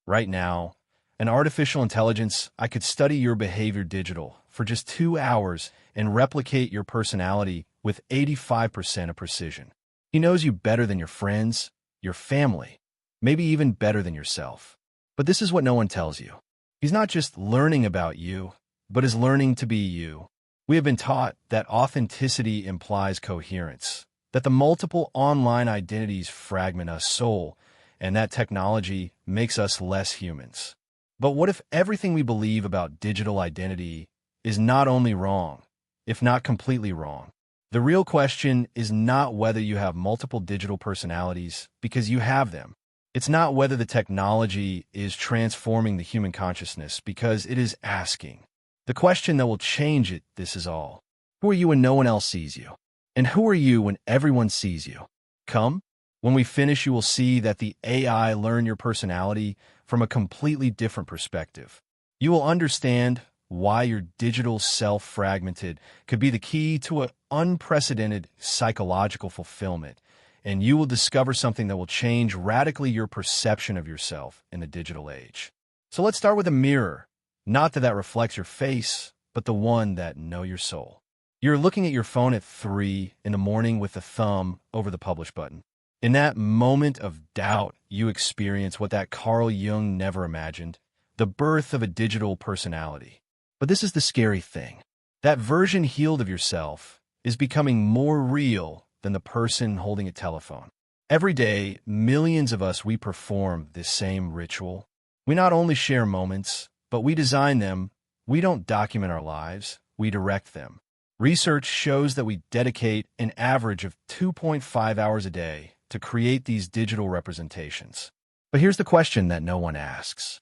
Right now, an artificial intelligence, I could study your behavior digital for just 2 hours and replicate your personality with 85% of precision. He knows you better than your friends, your family, maybe even better than yourself. But this is what no one tells you. He's not just learning about you, but is learning to be you. We have been taught that authenticity implies coherence, that the multiple online identities fragment us soul, and that technology makes us less humans. But what if everything we believe about digital identity is not only wrong, if not completely wrong? The real question is not whether you have multiple digital personalities, because you have them. It's not whether the technology is transforming the human consciousness, because it is asking. The question that will change it, this is all. Who are you when no one else sees you? And who are you when everyone sees you? Come, when we finish, you will see that the AI learned your personality from a completely different perspective. You will understand why your digital self fragmented could be the key to an unprecedented psychological fulfillment, and you will discover something that will change radically your perception of yourself in the digital age. So let's start with a mirror, not that reflects your face, but the one that knows your soul. You're looking at your phone at 3 in the morning with the thumb over the publish button. In that moment of doubt, you experience what that Carl Jung never imagined, the birth of a digital personality. But this is the scary thing. That version healed of yourself is becoming more real than the person holding a telephone. Every day, millions of us, we perform this same ritual. We not only share moments, but we design them. We don't document our lives, we direct them. Research shows that we dedicate an average of 2.5 hours a day to create these digital representations. But here's the question that no one asks.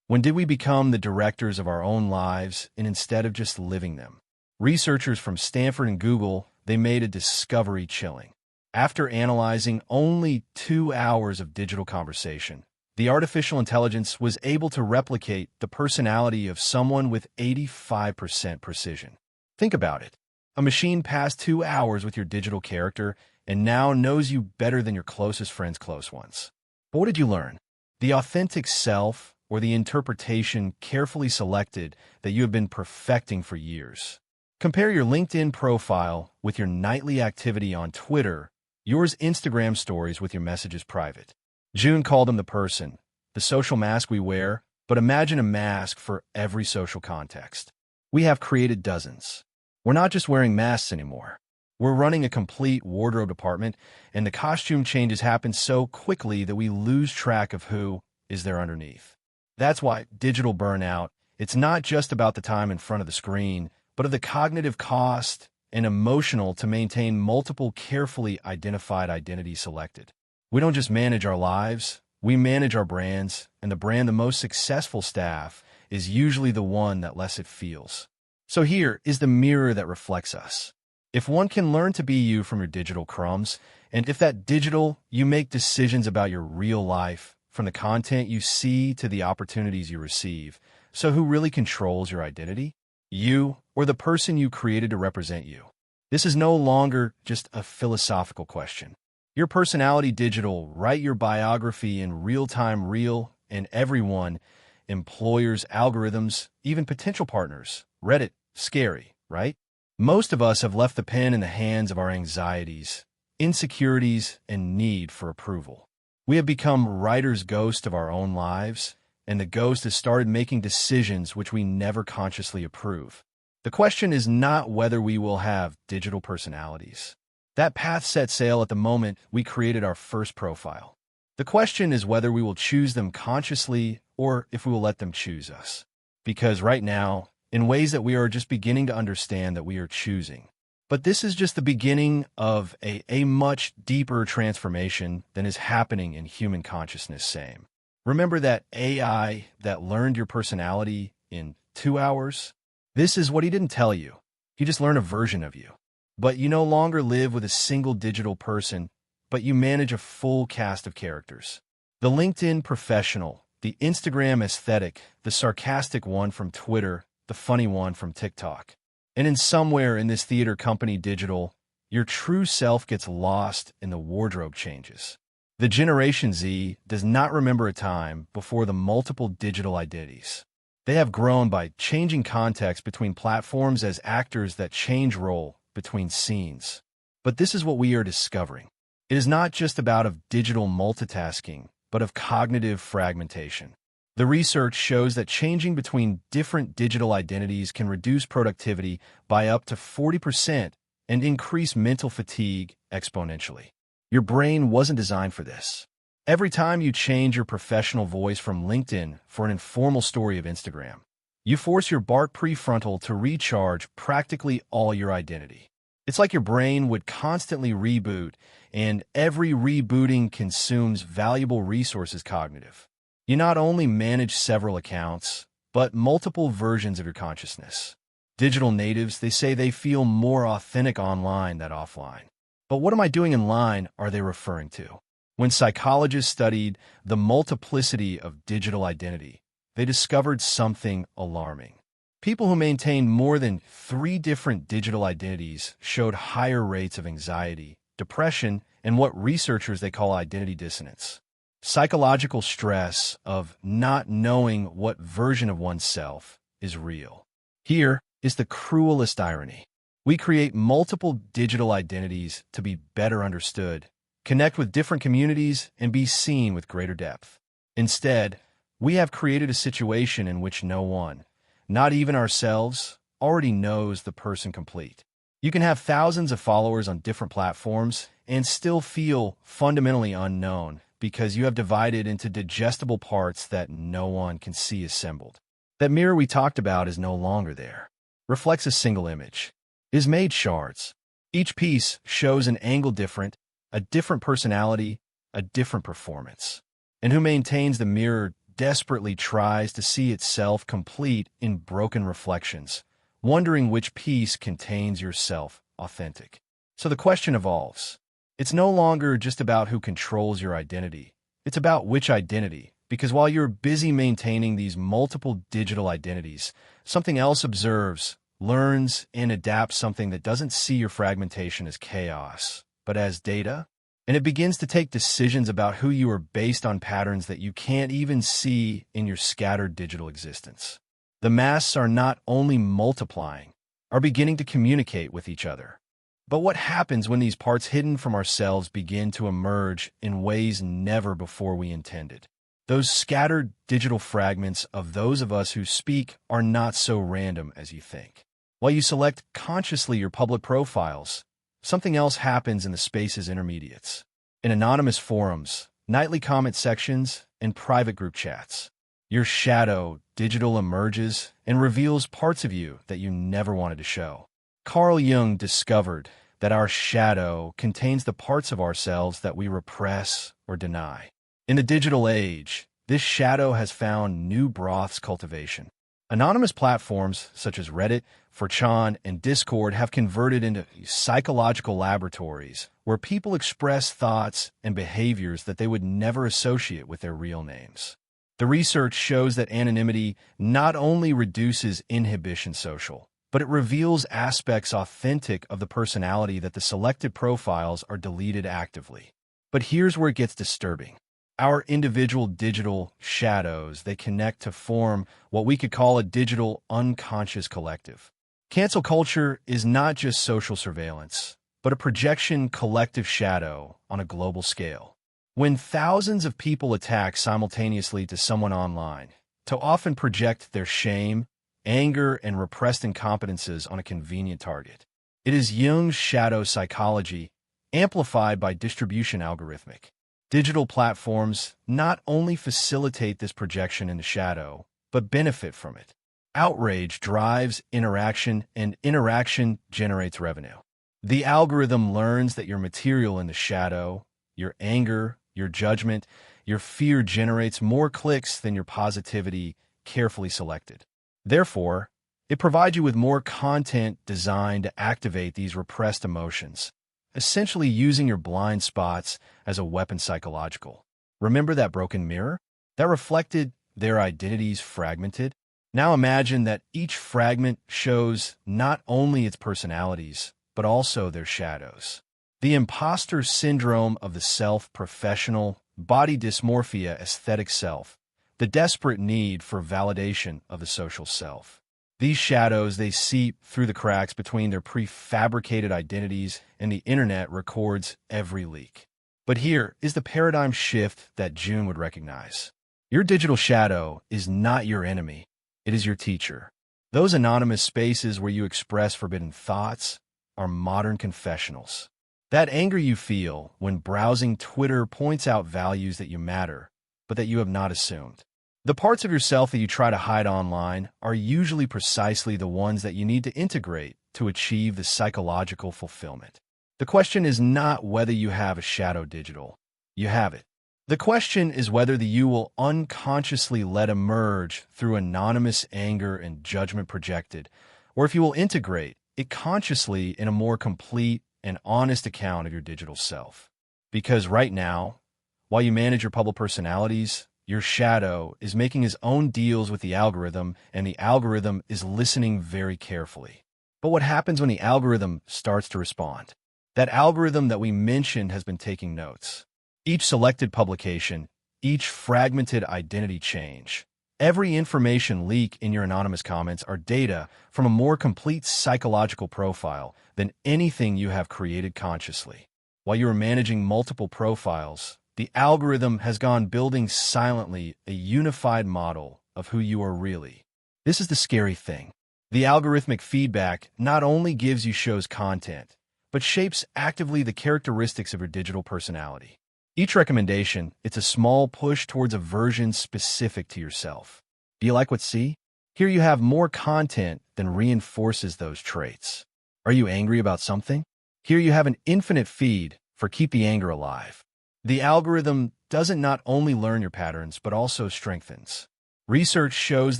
When did we become the directors of our own lives and instead of just living them? Researchers from Stanford and Google, they made a discovery chilling. After analyzing only 2 hours of digital conversation, the artificial intelligence was able to replicate the personality of someone with 85% precision. Think about it. A machine passed 2 hours with your digital character and now knows you better than your closest friend's close ones. But what did you learn? The authentic self, or the interpretation carefully selected that you have been perfecting for years. Compare your LinkedIn profile with your nightly activity on Twitter, yours Instagram stories with your messages private. Jung called them the person, the social mask we wear, but imagine a mask for every social context. We have created dozens. We're not just wearing masks anymore. We're running a complete wardrobe department, and the costume changes happen so quickly that we lose track of who is there underneath. That's why digital burnout, it's not just about the time in front of the screen, but of the cognitive cost and emotional to maintain multiple carefully identified identities selected. We don't just manage our lives, we manage our brands, and the brand the most successful staff is usually the one that less it feels. So here is the mirror that reflects us. If one can learn to be you from your digital crumbs, and if that digital, you make decisions about your real life, from the content you see to the opportunities you receive, so who really controls your identity? You, or the person you created to represent you? This is no longer just a philosophical question. Your personality digital, write your biography in real-time real, and everyone, employers, algorithms, even potential partners. Reddit, scary, right? Most of us have left the pen in the hands of our anxieties, insecurities, and need for approval. We have become writer's ghost of our own lives, and the ghost has started making decisions which we never consciously approve. The question is not whether we will have digital personalities. That path set sail at the moment we created our first profile. The question is whether we will choose them consciously or if we will let them choose us. Because right now, in ways that we are just beginning to understand that we are choosing. But this is just the beginning of a much deeper transformation than is happening in human consciousness. Same. Remember that AI that learned your personality in 2 hours? This is what he didn't tell you. He just learned a version of you. But you no longer live with a single digital person, but you manage a full cast of characters. The LinkedIn professional, the Instagram aesthetic, the sarcastic one from Twitter, the funny one from TikTok. And in somewhere in this theater company digital, your true self gets lost in the wardrobe changes. The Generation Z does not remember a time before the multiple digital identities. They have grown by changing context between platforms as actors that change role between scenes. But this is what we are discovering. It is not just about of digital multitasking, but of cognitive fragmentation. The research shows that changing between different digital identities can reduce productivity by up to 40% and increase mental fatigue exponentially. Your brain wasn't designed for this. Every time you change your professional voice from LinkedIn for an informal story of Instagram, you force your BART prefrontal to recharge practically all your identity. It's like your brain would constantly reboot, and every rebooting consumes valuable resources cognitive. You not only manage several accounts, but multiple versions of your consciousness. Digital natives, they say they feel more authentic online than offline. But what am I doing in line are they referring to? When psychologists studied the multiplicity of digital identity, they discovered something alarming. People who maintained more than 3 different digital identities showed higher rates of anxiety, depression, and what researchers they call identity dissonance. Psychological stress of not knowing what version of oneself is real. Here is the cruelest irony. We create multiple digital identities to be better understood, connect with different communities, and be seen with greater depth. Instead, we have created a situation in which no one, not even ourselves, already knows the person complete. You can have thousands of followers on different platforms and still feel fundamentally unknown because you have divided into digestible parts that no one can see assembled. That mirror we talked about is no longer there. Reflects a single image. Is made shards. Each piece shows an angle different, a different personality, a different performance. And who maintains the mirror desperately tries to see itself complete in broken reflections, wondering which piece contains yourself authentic. So the question evolves. It's no longer just about who controls your identity. It's about which identity, because while you're busy maintaining these multiple digital identities, something else observes, learns, and adapts something that doesn't see your fragmentation as chaos, but as data. And it begins to take decisions about who you are based on patterns that you can't even see in your scattered digital existence. The masks are not only multiplying, are beginning to communicate with each other. But what happens when these parts hidden from ourselves begin to emerge in ways never before we intended? Those scattered digital fragments of those of us who speak are not so random as you think. While you select consciously your public profiles, something else happens in the space's intermediates. In anonymous forums, nightly comment sections, and private group chats, your shadow digital emerges and reveals parts of you that you never wanted to show. Carl Jung discovered that our shadow contains the parts of ourselves that we repress or deny. In the digital age, this shadow has found new broths cultivation. Anonymous platforms such as Reddit, 4chan, and Discord have converted into psychological laboratories where people express thoughts and behaviors that they would never associate with their real names. The research shows that anonymity not only reduces inhibition social, but it reveals aspects authentic of the personality that the selected profiles are deleted actively. But here's where it gets disturbing. Our individual digital shadows, they connect to form what we could call a digital unconscious collective. Cancel culture is not just social surveillance, but a projection collective shadow on a global scale. When thousands of people attack simultaneously to someone online, to often project their shame, anger, and repressed incompetences on a convenient target. It is Jung's shadow psychology, amplified by distribution algorithmic. Digital platforms not only facilitate this projection in the shadow, but benefit from it. Outrage drives interaction, and interaction generates revenue. The algorithm learns that your material in the shadow, your anger, your judgment, your fear generates more clicks than your positivity carefully selected. Therefore, it provides you with more content designed to activate these repressed emotions, essentially using your blind spots as a weapon psychological. Remember that broken mirror? That reflected their identities fragmented? Now imagine that each fragment shows not only its personalities, but also their shadows. The imposter syndrome of the self, professional, body dysmorphia, aesthetic self, the desperate need for validation of the social self. These shadows, they seep through the cracks between their prefabricated identities, and the internet records every leak. But here is the paradigm shift that Jung would recognize. Your digital shadow is not your enemy. It is your teacher. Those anonymous spaces where you express forbidden thoughts are modern confessionals. That anger you feel when browsing Twitter points out values that you matter, but that you have not assumed. The parts of yourself that you try to hide online are usually precisely the ones that you need to integrate to achieve the psychological fulfillment. The question is not whether you have a shadow digital. You have it. The question is whether the you will unconsciously let emerge through anonymous anger and judgment projected, or if you will integrate it consciously in a more complete and honest account of your digital self. Because right now, while you manage your public personalities, your shadow is making his own deals with the algorithm, and the algorithm is listening very carefully. But what happens when the algorithm starts to respond? That algorithm that we mentioned has been taking notes. Each selected publication, each fragmented identity change, every information leak in your anonymous comments are data from a more complete psychological profile than anything you have created consciously. While you are managing multiple profiles, the algorithm has gone building silently a unified model of who you are really. This is the scary thing. The algorithmic feedback not only gives you show's content, but shapes actively the characteristics of your digital personality. Each recommendation, it's a small push towards a version specific to yourself. Do you like what you see? Here you have more content than reinforces those traits. Are you angry about something? Here you have an infinite feed for keep the anger alive. The algorithm doesn't not only learn your patterns, but also strengthens. Research shows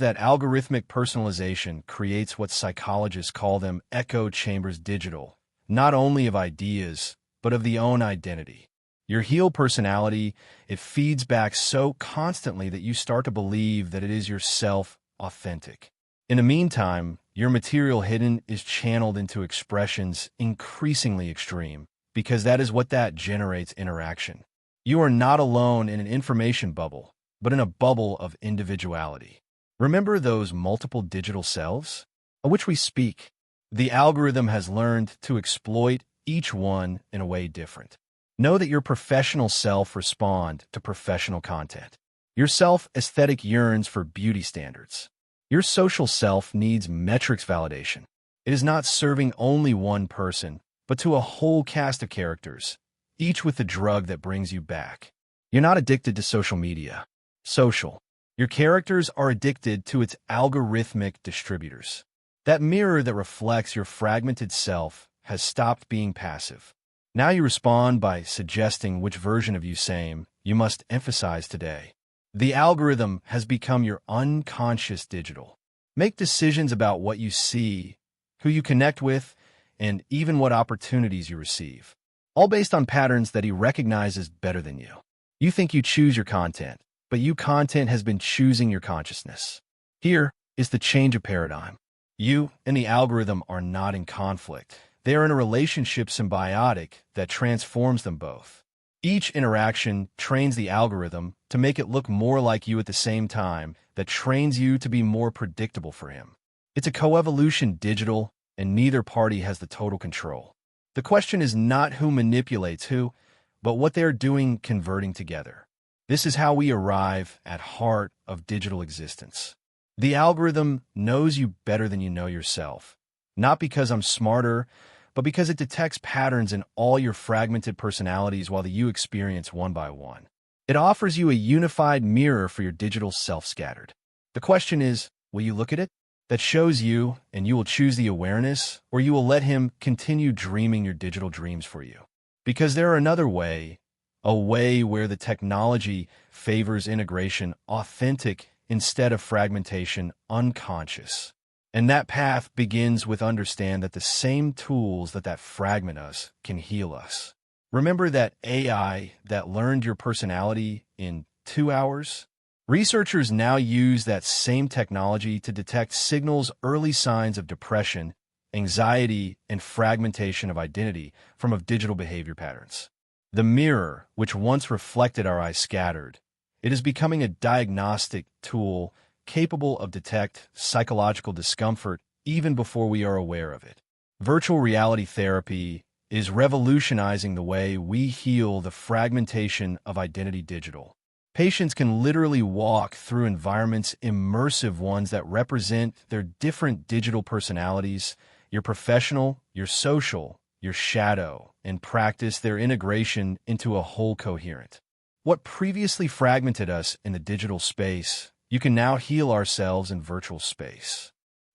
that algorithmic personalization creates what psychologists call them echo chambers digital, not only of ideas, but of the own identity. Your healed personality, it feeds back so constantly that you start to believe that it is yourself authentic. In the meantime, your material hidden is channeled into expressions increasingly extreme, because that is what that generates interaction. You are not alone in an information bubble, but in a bubble of individuality. Remember those multiple digital selves of which we speak? The algorithm has learned to exploit each one in a way different. Know that your professional self responds to professional content. Your self-aesthetic yearns for beauty standards. Your social self needs metrics validation. It is not serving only one person, but to a whole cast of characters, each with the drug that brings you back. You're not addicted to social media. Social. Your characters are addicted to its algorithmic distributors. That mirror that reflects your fragmented self has stopped being passive. Now you respond by suggesting which version of you same you must emphasize today. The algorithm has become your unconscious digital. Make decisions about what you see, who you connect with, and even what opportunities you receive, all based on patterns that he recognizes better than you. You think you choose your content, but content has been choosing your consciousness. Here is the change of paradigm. You and the algorithm are not in conflict. They are in a relationship symbiotic that transforms them both. Each interaction trains the algorithm to make it look more like you at the same time that trains you to be more predictable for him. It's a coevolution digital, and neither party has the total control. The question is not who manipulates who, but what they are doing converting together. This is how we arrive at heart of digital existence. The algorithm knows you better than you know yourself, not because I'm smarter, but because it detects patterns in all your fragmented personalities while the you experience one by one. It offers you a unified mirror for your digital self scattered. The question is, will you look at it? That shows you, and you will choose the awareness, or you will let him continue dreaming your digital dreams for you. Because there are another way, a way where the technology favors integration, authentic instead of fragmentation, unconscious. And that path begins with understand that the same tools that fragment us can heal us. Remember that AI that learned your personality in 2 hours? Researchers now use that same technology to detect signals, early signs of depression, anxiety, and fragmentation of identity from digital behavior patterns. The mirror, which once reflected our eyes scattered, it is becoming a diagnostic tool capable of detect psychological discomfort even before we are aware of it. Virtual reality therapy is revolutionizing the way we heal the fragmentation of identity digital. Patients can literally walk through environments, immersive ones that represent their different digital personalities, your professional, your social, your shadow, and practice their integration into a whole coherent. What previously fragmented us in the digital space, you can now heal ourselves in virtual space.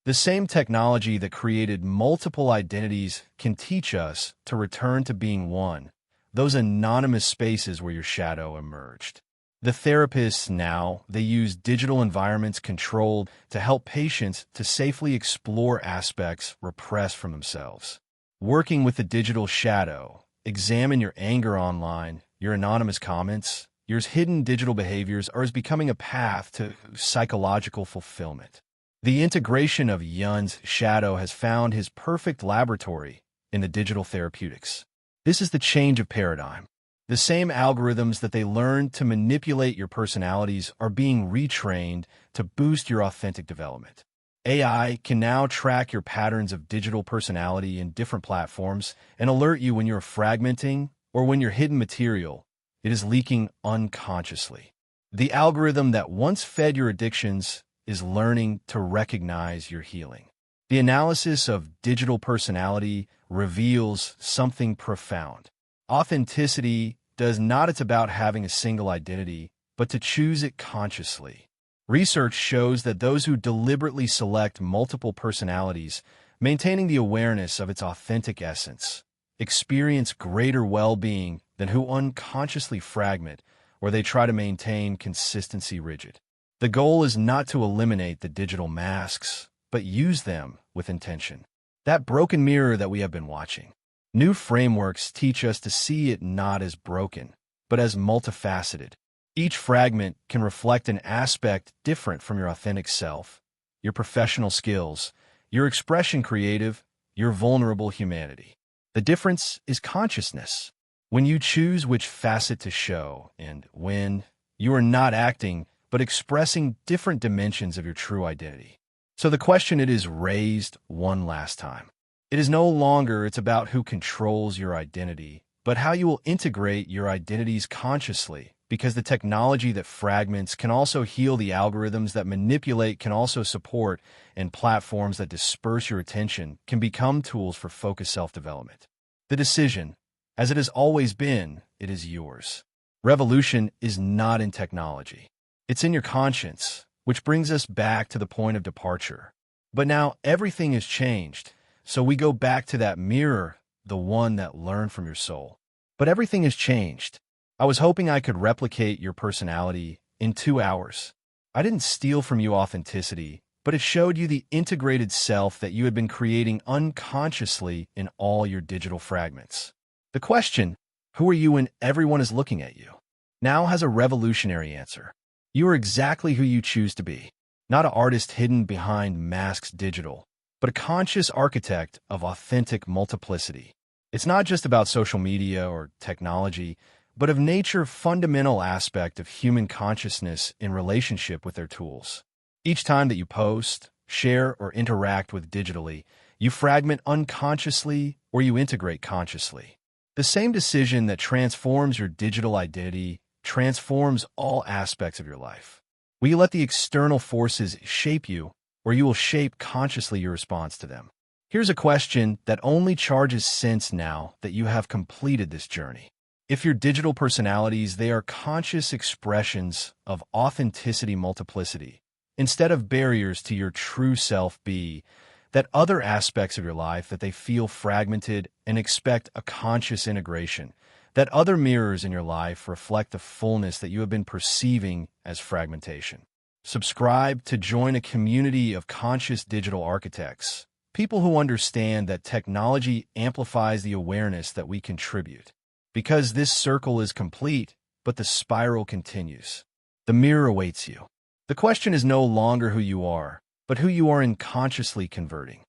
The same technology that created multiple identities can teach us to return to being one, those anonymous spaces where your shadow emerged. The therapists now, they use digital environments controlled to help patients to safely explore aspects repressed from themselves. Working with the digital shadow, examine your anger online, your anonymous comments, your hidden digital behaviors is becoming a path to psychological fulfillment. The integration of Jung's shadow has found his perfect laboratory in the digital therapeutics. This is the change of paradigm. The same algorithms that they learned to manipulate your personalities are being retrained to boost your authentic development. AI can now track your patterns of digital personality in different platforms and alert you when you're fragmenting or when your hidden material it is leaking unconsciously. The algorithm that once fed your addictions is learning to recognize your healing. The analysis of digital personality reveals something profound. Authenticity does not it's about having a single identity, but to choose it consciously. Research shows that those who deliberately select multiple personalities, maintaining the awareness of its authentic essence, experience greater well-being than who unconsciously fragment or they try to maintain consistency rigid. The goal is not to eliminate the digital masks, but use them with intention. That broken mirror that we have been watching. New frameworks teach us to see it not as broken, but as multifaceted. Each fragment can reflect an aspect different from your authentic self, your professional skills, your expression creative, your vulnerable humanity. The difference is consciousness. When you choose which facet to show and when, you are not acting, but expressing different dimensions of your true identity. So the question it is raised one last time. It is no longer it's about who controls your identity, but how you will integrate your identities consciously, because the technology that fragments can also heal, the algorithms that manipulate can also support, and platforms that disperse your attention can become tools for focused self-development. The decision, as it has always been, it is yours. Revolution is not in technology. It's in your conscience, which brings us back to the point of departure. But now everything has changed. So we go back to that mirror, the one that learned from your soul. But everything has changed. I was hoping I could replicate your personality in 2 hours. I didn't steal from you authenticity, but it showed you the integrated self that you had been creating unconsciously in all your digital fragments. The question, who are you when everyone is looking at you, now has a revolutionary answer. You are exactly who you choose to be, not an artist hidden behind masks digital, but a conscious architect of authentic multiplicity. It's not just about social media or technology, but of nature, fundamental aspect of human consciousness in relationship with their tools. Each time that you post, share, or interact with digitally, you fragment unconsciously or you integrate consciously. The same decision that transforms your digital identity transforms all aspects of your life. Will you let the external forces shape you, or you will shape consciously your response to them? Here's a question that only charges sense now that you have completed this journey. If your digital personalities, they are conscious expressions of authenticity multiplicity, instead of barriers to your true self, be that other aspects of your life that they feel fragmented and expect a conscious integration, that other mirrors in your life reflect the fullness that you have been perceiving as fragmentation. Subscribe to join a community of conscious digital architects, people who understand that technology amplifies the awareness that we contribute. Because this circle is complete, but the spiral continues. The mirror awaits you. The question is no longer who you are, but who you are in consciously converting.